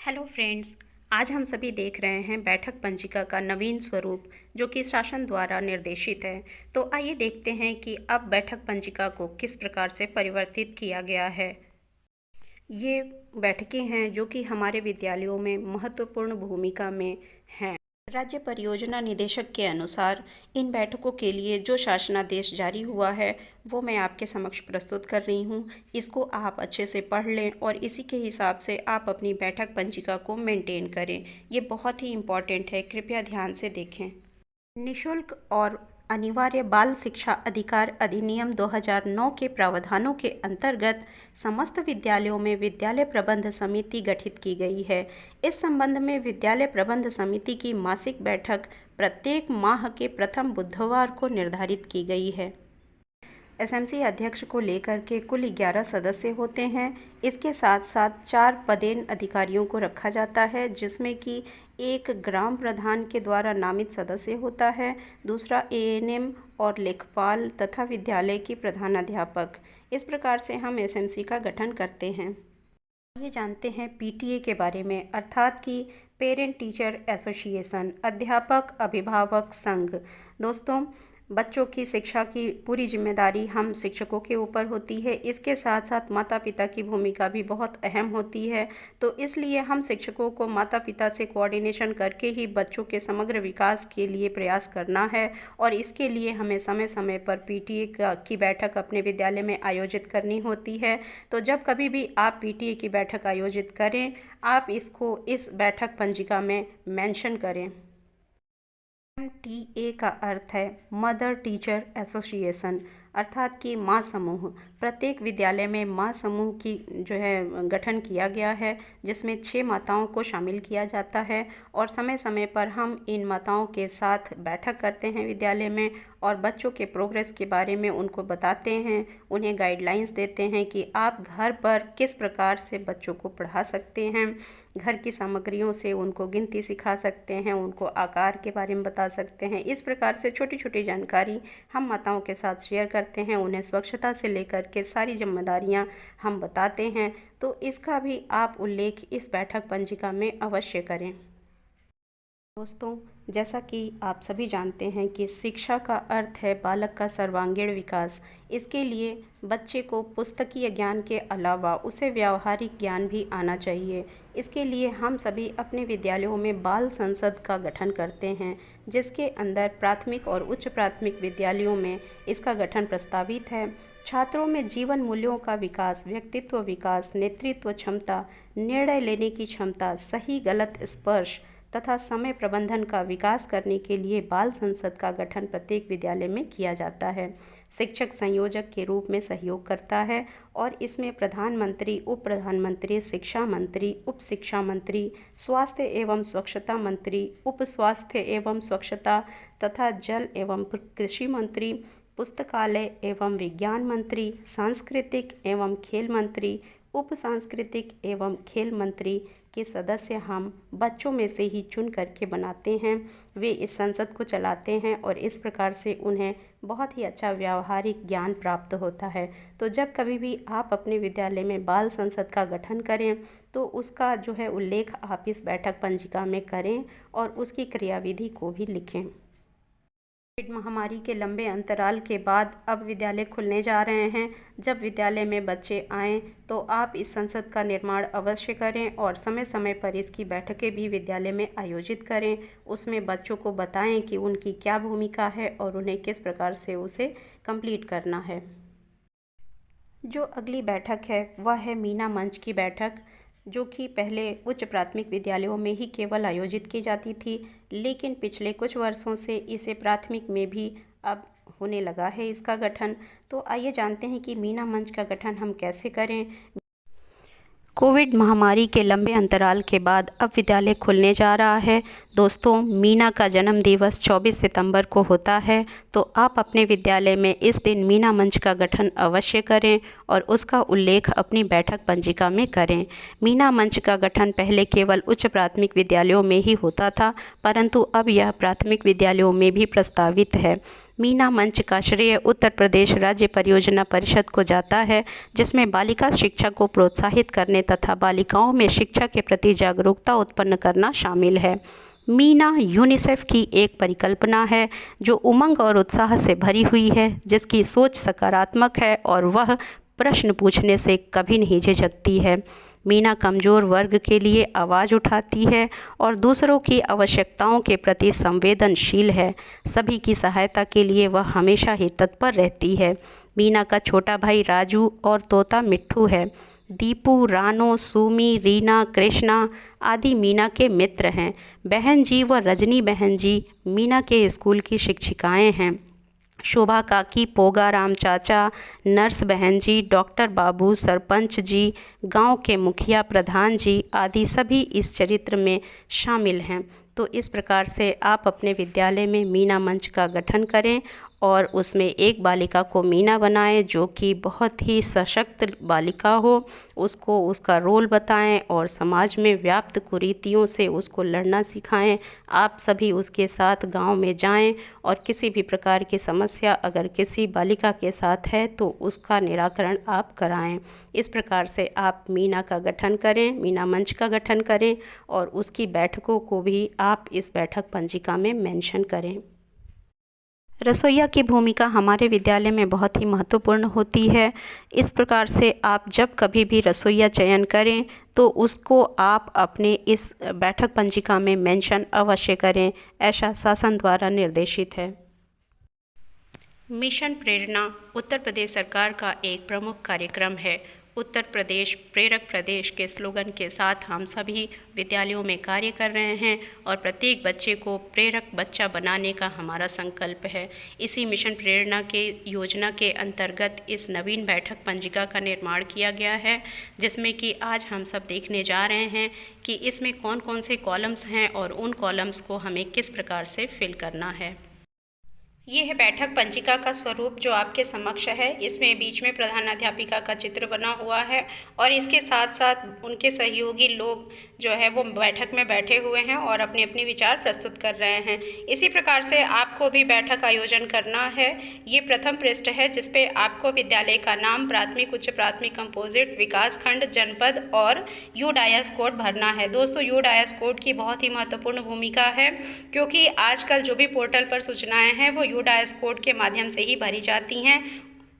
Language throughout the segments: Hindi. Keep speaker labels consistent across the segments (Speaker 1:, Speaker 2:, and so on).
Speaker 1: Hello friends. आज हम सभी देख रहे हैं बैठक पंजिका का नवीन स्वरूप जो कि शासन द्वारा निर्देशित है। तो आइए देखते हैं कि अब बैठक पंजिका को किस प्रकार से परिवर्तित किया गया है। ये बैठकें हैं जो कि हमारे विद्यालयों में महत्वपूर्ण भूमिका में हैं। राज्य परियोजना निदेशक के अनुसार इन बैठकों के लिए जो शासनादेश जारी हुआ है वो मैं आपके समक्ष प्रस्तुत कर रही हूँ। इसको आप अच्छे से पढ़ लें और इसी के हिसाब से आप अपनी बैठक पंजिका को मेंटेन करें। ये बहुत ही इम्पॉर्टेंट है, कृपया ध्यान से देखें। निःशुल्क और अनिवार्य बाल शिक्षा अधिकार अधिनियम 2009 के प्रावधानों के अंतर्गत समस्त विद्यालयों में विद्यालय प्रबंध समिति गठित की गई है। इस संबंध में विद्यालय प्रबंध समिति की मासिक बैठक प्रत्येक माह के प्रथम बुधवार को निर्धारित की गई है। एसएमसी अध्यक्ष को लेकर के कुल 11 सदस्य होते हैं। इसके साथ साथ 4 पदेन अधिकारियों को रखा जाता है, जिसमें कि एक ग्राम प्रधान के द्वारा नामित सदस्य होता है, दूसरा एएनएम और लेखपाल तथा विद्यालय की प्रधानाध्यापक। इस प्रकार से हम एसएमसी का गठन करते हैं। ये जानते हैं पीटीए के बारे में, अर्थात कि पेरेंट टीचर एसोसिएशन, अध्यापक अभिभावक संघ। दोस्तों, बच्चों की शिक्षा की पूरी जिम्मेदारी हम शिक्षकों के ऊपर होती है। इसके साथ साथ माता पिता की भूमिका भी बहुत अहम होती है। तो इसलिए हम शिक्षकों को माता पिता से कोऑर्डिनेशन करके ही बच्चों के समग्र विकास के लिए प्रयास करना है और इसके लिए हमें समय समय पर पीटीए की बैठक अपने विद्यालय में आयोजित करनी होती है। तो जब कभी भी आप पीटीए की बैठक आयोजित करें, आप इसको इस बैठक पंजिका में मेंशन करें। MTA का अर्थ है मदर टीचर एसोसिएशन, अर्थात कि माँ समूह। प्रत्येक विद्यालय में माँ समूह की जो है गठन किया गया है, जिसमें 6 माताओं को शामिल किया जाता है और समय समय पर हम इन माताओं के साथ बैठक करते हैं विद्यालय में और बच्चों के प्रोग्रेस के बारे में उनको बताते हैं, उन्हें गाइडलाइंस देते हैं कि आप घर पर किस प्रकार से बच्चों को पढ़ा सकते हैं। घर की सामग्रियों से उनको गिनती सिखा सकते हैं, उनको आकार के बारे में बता सकते हैं। इस प्रकार से छोटी छोटी जानकारी हम माताओं के साथ शेयर करते हैं, उन्हें स्वच्छता से लेकर के सारी जिम्मेदारियां हम बताते हैं। तो इसका भी आप उल्लेख इस बैठक पंजिका में अवश्य करें। दोस्तों, जैसा कि आप सभी जानते हैं कि शिक्षा का अर्थ है बालक का सर्वांगीण विकास। इसके लिए बच्चे को पुस्तकीय ज्ञान के अलावा उसे व्यावहारिक ज्ञान भी आना चाहिए। इसके लिए हम सभी अपने विद्यालयों में बाल संसद का गठन करते हैं, जिसके अंदर प्राथमिक और उच्च प्राथमिक विद्यालयों में इसका गठन प्रस्तावित है। छात्रों में जीवन मूल्यों का विकास, व्यक्तित्व विकास, नेतृत्व क्षमता, निर्णय लेने की क्षमता, सही गलत स्पर्श तथा समय प्रबंधन का विकास करने के लिए बाल संसद का गठन प्रत्येक विद्यालय में किया जाता है। शिक्षक संयोजक के रूप में सहयोग करता है और इसमें प्रधानमंत्री, उप प्रधानमंत्री, शिक्षा मंत्री, उप शिक्षा मंत्री, स्वास्थ्य एवं स्वच्छता मंत्री, उप स्वास्थ्य एवं स्वच्छता तथा जल एवं कृषि मंत्री, पुस्तकालय एवं विज्ञान मंत्री, सांस्कृतिक एवं खेल मंत्री, उप सांस्कृतिक एवं खेल मंत्री के सदस्य हम बच्चों में से ही चुन करके बनाते हैं। वे इस संसद को चलाते हैं और इस प्रकार से उन्हें बहुत ही अच्छा व्यावहारिक ज्ञान प्राप्त होता है। तो जब कभी भी आप अपने विद्यालय में बाल संसद का गठन करें तो उसका जो है उल्लेख आप इस बैठक पंजिका में करें और उसकी क्रियाविधि को भी लिखें। कोविड महामारी के लंबे अंतराल के बाद अब विद्यालय खुलने जा रहे हैं। जब विद्यालय में बच्चे आएँ तो आप इस संसद का निर्माण अवश्य करें और समय समय पर इसकी बैठकें भी विद्यालय में आयोजित करें। उसमें बच्चों को बताएं कि उनकी क्या भूमिका है और उन्हें किस प्रकार से उसे कंप्लीट करना है। जो अगली बैठक है वह है मीना मंच की बैठक, जो कि पहले उच्च प्राथमिक विद्यालयों में ही केवल आयोजित की जाती थी, लेकिन पिछले कुछ वर्षों से इसे प्राथमिक में भी अब होने लगा है इसका गठन। तो आइए जानते हैं कि मीना मंच का गठन हम कैसे करें। कोविड महामारी के लंबे अंतराल के बाद अब विद्यालय खुलने जा रहा है। दोस्तों, मीना का जन्म दिवस 24 सितंबर को होता है, तो आप अपने विद्यालय में इस दिन मीना मंच का गठन अवश्य करें और उसका उल्लेख अपनी बैठक पंजिका में करें। मीना मंच का गठन पहले केवल उच्च प्राथमिक विद्यालयों में ही होता था, परंतु अब यह प्राथमिक विद्यालयों में भी प्रस्तावित है। मीना मंच का श्रेय उत्तर प्रदेश राज्य परियोजना परिषद को जाता है, जिसमें बालिका शिक्षा को प्रोत्साहित करने तथा बालिकाओं में शिक्षा के प्रति जागरूकता उत्पन्न करना शामिल है। मीना यूनिसेफ की एक परिकल्पना है जो उमंग और उत्साह से भरी हुई है, जिसकी सोच सकारात्मक है और वह प्रश्न पूछने से कभी नहीं झिझकती है। मीना कमज़ोर वर्ग के लिए आवाज़ उठाती है और दूसरों की आवश्यकताओं के प्रति संवेदनशील है। सभी की सहायता के लिए वह हमेशा ही तत्पर रहती है। मीना का छोटा भाई राजू और तोता मिट्ठू है। दीपू, रानो, सुमी, रीना, कृष्णा आदि मीना के मित्र हैं। बहन जी व रजनी बहन जी मीना के स्कूल की शिक्षिकाएं हैं। शोभा काकी, पोगा राम चाचा, नर्स बहन जी, डॉक्टर बाबू, सरपंच जी, गांव के मुखिया प्रधान जी आदि सभी इस चरित्र में शामिल हैं। तो इस प्रकार से आप अपने विद्यालय में मीना मंच का गठन करें और उसमें एक बालिका को मीना बनाएं जो कि बहुत ही सशक्त बालिका हो, उसको उसका रोल बताएं और समाज में व्याप्त कुरीतियों से उसको लड़ना सिखाएं। आप सभी उसके साथ गांव में जाएं और किसी भी प्रकार की समस्या अगर किसी बालिका के साथ है तो उसका निराकरण आप कराएं। इस प्रकार से आप मीना का गठन करें, मीना मंच का गठन करें और उसकी बैठकों को भी आप इस बैठक पंजिका में मेंशन करें। रसोइया की भूमिका हमारे विद्यालय में बहुत ही महत्वपूर्ण होती है। इस प्रकार से आप जब कभी भी रसोइया चयन करें तो उसको आप अपने इस बैठक पंजिका में मेंशन अवश्य करें, ऐसा शासन द्वारा निर्देशित है। मिशन प्रेरणा उत्तर प्रदेश सरकार का एक प्रमुख कार्यक्रम है। उत्तर प्रदेश प्रेरक प्रदेश के स्लोगन के साथ हम सभी विद्यालयों में कार्य कर रहे हैं और प्रत्येक बच्चे को प्रेरक बच्चा बनाने का हमारा संकल्प है। इसी मिशन प्रेरणा के योजना के अंतर्गत इस नवीन बैठक पंजिका का निर्माण किया गया है, जिसमें कि आज हम सब देखने जा रहे हैं कि इसमें कौन कौन से कॉलम्स हैं और उन कॉलम्स को हमें किस प्रकार से फिल करना है। ये है बैठक पंजिका का स्वरूप जो आपके समक्ष है। इसमें बीच में प्रधानाध्यापिका का चित्र बना हुआ है और इसके साथ साथ उनके सहयोगी लोग जो है वो बैठक में बैठे हुए हैं और अपने अपने विचार प्रस्तुत कर रहे हैं। इसी प्रकार से आपको भी बैठक आयोजन करना है। ये प्रथम पृष्ठ है जिस पे आपको विद्यालय का नाम, प्राथमिक, उच्च प्राथमिक, कंपोजिट, विकास खंड, जनपद और यूडायस कोड भरना है। दोस्तों, यूडायस कोड की बहुत ही महत्वपूर्ण भूमिका है क्योंकि आजकल जो भी पोर्टल पर सूचनाएँ हैं वो यूडायस कोड के माध्यम से ही भरी जाती हैं।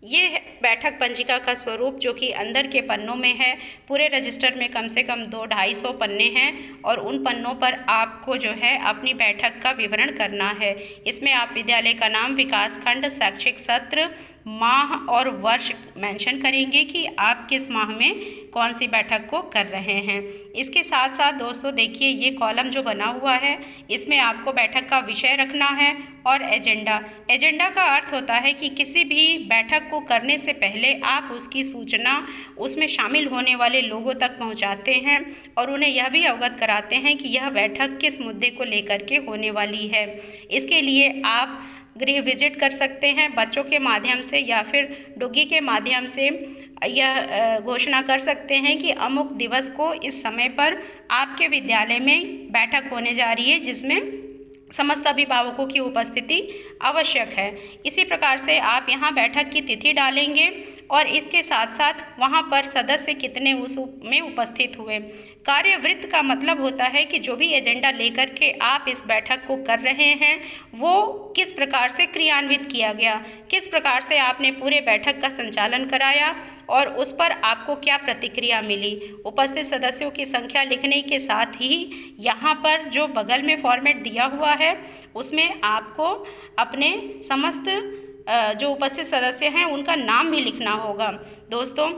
Speaker 1: ये बैठक पंजिका का स्वरूप जो कि अंदर के पन्नों में है। पूरे रजिस्टर में कम से कम 200-250 पन्ने हैं और उन पन्नों पर आपको जो है अपनी बैठक का विवरण करना है। इसमें आप विद्यालय का नाम, विकास खंड, शैक्षिक सत्र, माह और वर्ष मेंशन करेंगे कि आप किस माह में कौन सी बैठक को कर रहे हैं। इसके साथ साथ दोस्तों देखिए, ये कॉलम जो बना हुआ है इसमें आपको बैठक का विषय रखना है और एजेंडा। एजेंडा का अर्थ होता है कि किसी भी बैठक को करने से पहले आप उसकी सूचना उसमें शामिल होने वाले लोगों तक पहुंचाते हैं और उन्हें यह भी अवगत कराते हैं कि यह बैठक किस मुद्दे को लेकर के होने वाली है। इसके लिए आप गृह विजिट कर सकते हैं बच्चों के माध्यम से या फिर डुग्गी के माध्यम से यह घोषणा कर सकते हैं कि अमुक दिवस को इस समय पर आपके विद्यालय में बैठक होने जा रही है जिसमें समस्त अभिभावकों की उपस्थिति आवश्यक है। इसी प्रकार से आप यहाँ बैठक की तिथि डालेंगे और इसके साथ साथ वहाँ पर सदस्य कितने उस में उपस्थित हुए। कार्यवृत्त का मतलब होता है कि जो भी एजेंडा लेकर के आप इस बैठक को कर रहे हैं वो किस प्रकार से क्रियान्वित किया गया, किस प्रकार से आपने पूरे बैठक का संचालन कराया और उस पर आपको क्या प्रतिक्रिया मिली। उपस्थित सदस्यों की संख्या लिखने के साथ ही यहाँ पर जो बगल में फॉर्मेट दिया हुआ है उसमें आपको अपने समस्त जो उपस्थित सदस्य हैं उनका नाम भी लिखना होगा। दोस्तों,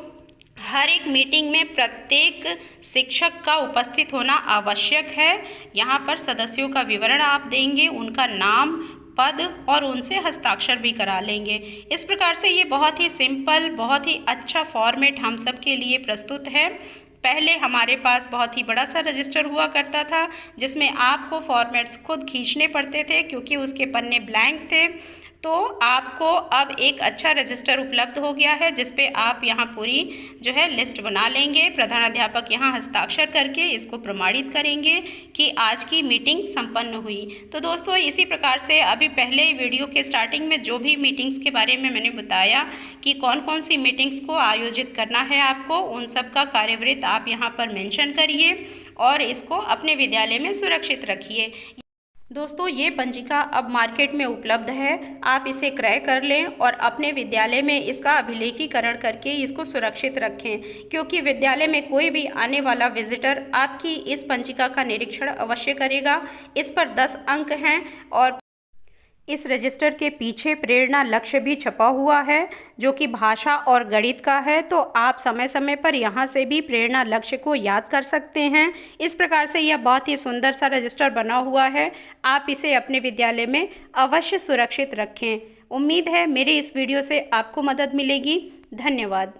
Speaker 1: हर एक मीटिंग में प्रत्येक शिक्षक का उपस्थित होना आवश्यक है। यहाँ पर सदस्यों का विवरण आप देंगे, उनका नाम, पद और उनसे हस्ताक्षर भी करा लेंगे। इस प्रकार से ये बहुत ही सिंपल, बहुत ही अच्छा फॉर्मेट हम सब के लिए प्रस्तुत है। पहले हमारे पास बहुत ही बड़ा सा रजिस्टर हुआ करता था जिसमें आपको फॉर्मेट्स खुद खींचने पड़ते थे क्योंकि उसके पन्ने ब्लैंक थे। तो आपको अब एक अच्छा रजिस्टर उपलब्ध हो गया है, जिस पे आप यहाँ पूरी जो है लिस्ट बना लेंगे। प्रधानाध्यापक यहाँ हस्ताक्षर करके इसको प्रमाणित करेंगे कि आज की मीटिंग संपन्न हुई। तो दोस्तों, इसी प्रकार से अभी पहले वीडियो के स्टार्टिंग में जो भी मीटिंग्स के बारे में मैंने बताया कि कौन कौन सी मीटिंग्स को आयोजित करना है आपको, उन सब का कार्यवृत्त आप यहाँ पर मेंशन करिए और इसको अपने विद्यालय में सुरक्षित रखिए। दोस्तों, ये पंजिका अब मार्केट में उपलब्ध है, आप इसे क्रय कर लें और अपने विद्यालय में इसका अभिलेखीकरण करके इसको सुरक्षित रखें, क्योंकि विद्यालय में कोई भी आने वाला विजिटर आपकी इस पंजिका का निरीक्षण अवश्य करेगा। इस पर 10 अंक हैं और इस रजिस्टर के पीछे प्रेरणा लक्ष्य भी छपा हुआ है, जो कि भाषा और गणित का है। तो आप समय समय पर यहाँ से भी प्रेरणा लक्ष्य को याद कर सकते हैं। इस प्रकार से यह बहुत ही सुंदर सा रजिस्टर बना हुआ है, आप इसे अपने विद्यालय में अवश्य सुरक्षित रखें। उम्मीद है मेरी इस वीडियो से आपको मदद मिलेगी। धन्यवाद।